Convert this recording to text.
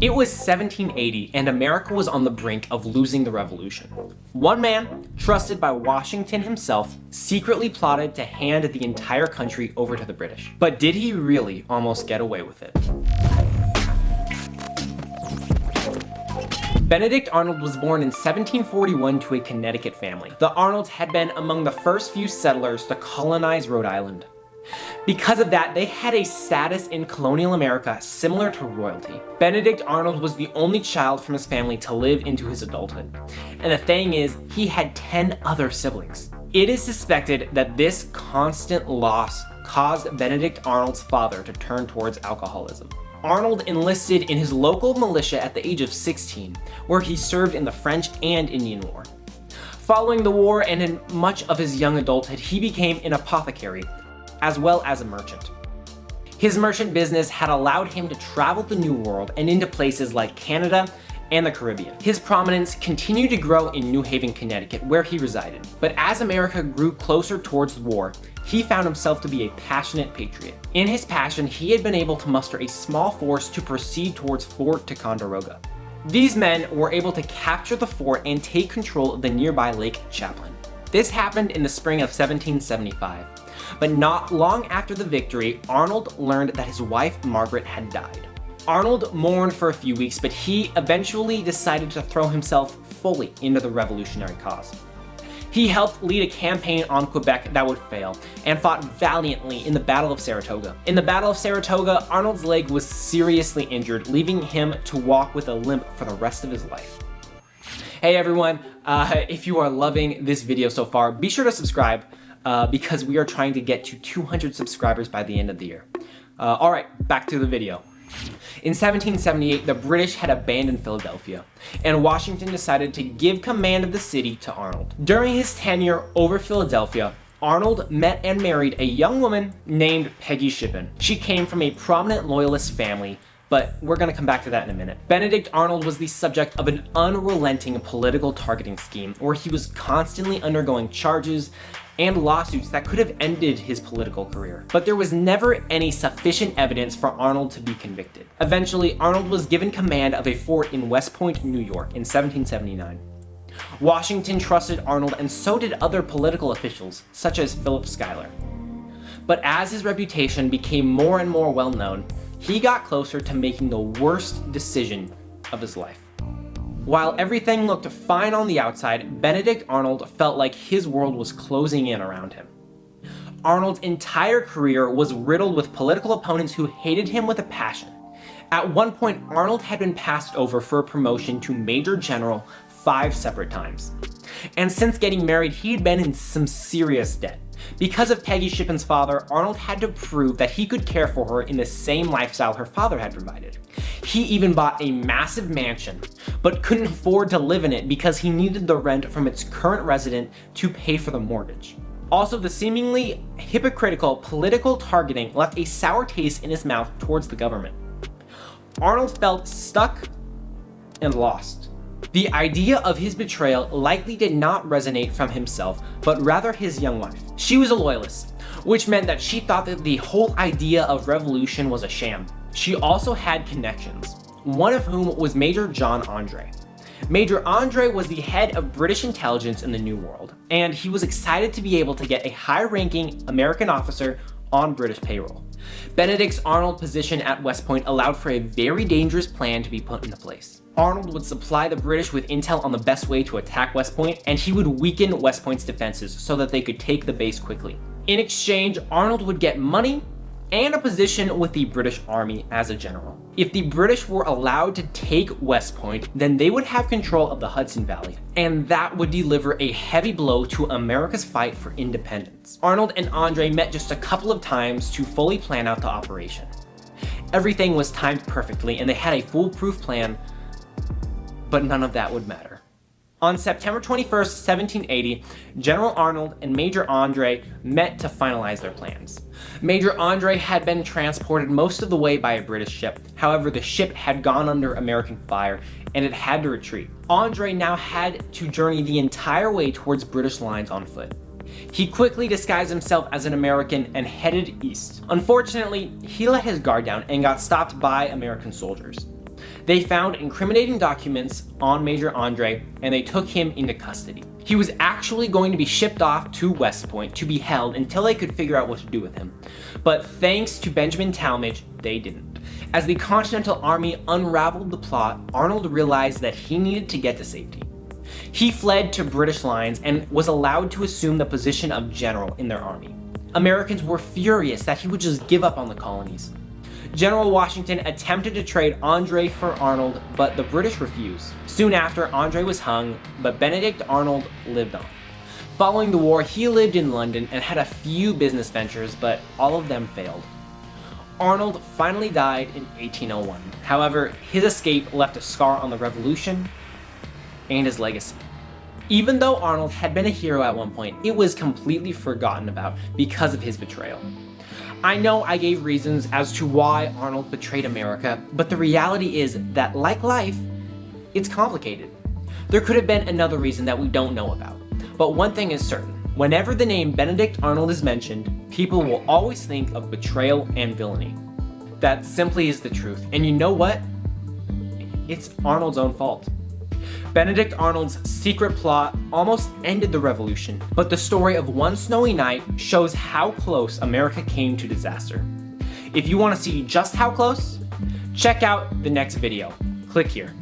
It was 1780 and America was on the brink of losing the revolution. One man, trusted by Washington himself, secretly plotted to hand the entire country over to the British. But did he really almost get away with it? Benedict Arnold was born in 1741 to a Connecticut family. The Arnolds had been among the first few settlers to colonize Rhode Island. Because of that, they had a status in colonial America similar to royalty. Benedict Arnold was the only child from his family to live into his adulthood. And the thing is, he had 10 other siblings. It is suspected that this constant loss caused Benedict Arnold's father to turn towards alcoholism. Arnold enlisted in his local militia at the age of 16, where he served in the French and Indian War. Following the war and in much of his young adulthood, he became an apothecary, as well as a merchant. His merchant business had allowed him to travel the New World and into places like Canada and the Caribbean. His prominence continued to grow in New Haven, Connecticut, where he resided. But as America grew closer towards the war, he found himself to be a passionate patriot. In his passion, he had been able to muster a small force to proceed towards Fort Ticonderoga. These men were able to capture the fort and take control of the nearby Lake Champlain. This happened in the spring of 1775. But not long after the victory, Arnold learned that his wife Margaret had died. Arnold mourned for a few weeks, but he eventually decided to throw himself fully into the revolutionary cause. He helped lead a campaign on Quebec that would fail, and fought valiantly in the Battle of Saratoga. In the Battle of Saratoga, Arnold's leg was seriously injured, leaving him to walk with a limp for the rest of his life. Hey everyone, if you are loving this video so far, be sure to subscribe. Because we are trying to get to 200 subscribers by the end of the year. Alright, back to the video. In 1778, the British had abandoned Philadelphia, and Washington decided to give command of the city to Arnold. During his tenure over Philadelphia, Arnold met and married a young woman named Peggy Shippen. She came from a prominent Loyalist family, but we're going to come back to that in a minute. Benedict Arnold was the subject of an unrelenting political targeting scheme where he was constantly undergoing charges and lawsuits that could have ended his political career. But there was never any sufficient evidence for Arnold to be convicted. Eventually, Arnold was given command of a fort in West Point, New York in 1779. Washington trusted Arnold, and so did other political officials, such as Philip Schuyler. But as his reputation became more and more well known, he got closer to making the worst decision of his life. While everything looked fine on the outside, Benedict Arnold felt like his world was closing in around him. Arnold's entire career was riddled with political opponents who hated him with a passion. At one point, Arnold had been passed over for a promotion to Major General 5 separate times. And since getting married, he had been in some serious debt. Because of Peggy Shippen's father, Arnold had to prove that he could care for her in the same lifestyle her father had provided. He even bought a massive mansion, but couldn't afford to live in it because he needed the rent from its current resident to pay for the mortgage. Also, the seemingly hypocritical political targeting left a sour taste in his mouth towards the government. Arnold felt stuck and lost. The idea of his betrayal likely did not resonate from himself, but rather his young wife. She was a loyalist, which meant that she thought that the whole idea of revolution was a sham. She also had connections, one of whom was Major John André. Major André was the head of British intelligence in the New World, and he was excited to be able to get a high-ranking American officer on British payroll. Benedict Arnold's position at West Point allowed for a very dangerous plan to be put into place. Arnold would supply the British with intel on the best way to attack West Point, and he would weaken West Point's defenses so that they could take the base quickly. In exchange, Arnold would get money and a position with the British Army as a general. If the British were allowed to take West Point, then they would have control of the Hudson Valley, and that would deliver a heavy blow to America's fight for independence. Arnold and André met just a couple of times to fully plan out the operation. Everything was timed perfectly, and they had a foolproof plan, but none of that would matter. On September 21st, 1780, General Arnold and Major André met to finalize their plans. Major André had been transported most of the way by a British ship. However, the ship had gone under American fire and it had to retreat. André now had to journey the entire way towards British lines on foot. He quickly disguised himself as an American and headed east. Unfortunately, he let his guard down and got stopped by American soldiers. They found incriminating documents on Major André, and they took him into custody. He was actually going to be shipped off to West Point to be held until they could figure out what to do with him. But thanks to Benjamin Talmadge, they didn't. As the Continental Army unraveled the plot, Arnold realized that he needed to get to safety. He fled to British lines and was allowed to assume the position of general in their army. Americans were furious that he would just give up on the colonies. General Washington attempted to trade André for Arnold, but the British refused. Soon after, André was hung, but Benedict Arnold lived on. Following the war, he lived in London and had a few business ventures, but all of them failed. Arnold finally died in 1801. However, his escape left a scar on the Revolution and his legacy. Even though Arnold had been a hero at one point, it was completely forgotten about because of his betrayal. I know I gave reasons as to why Arnold betrayed America, but the reality is that, like life, it's complicated. There could have been another reason that we don't know about. But one thing is certain. Whenever the name Benedict Arnold is mentioned, people will always think of betrayal and villainy. That simply is the truth. And you know what? It's Arnold's own fault. Benedict Arnold's secret plot almost ended the revolution, but the story of one snowy night shows how close America came to disaster. If you want to see just how close, check out the next video. Click here.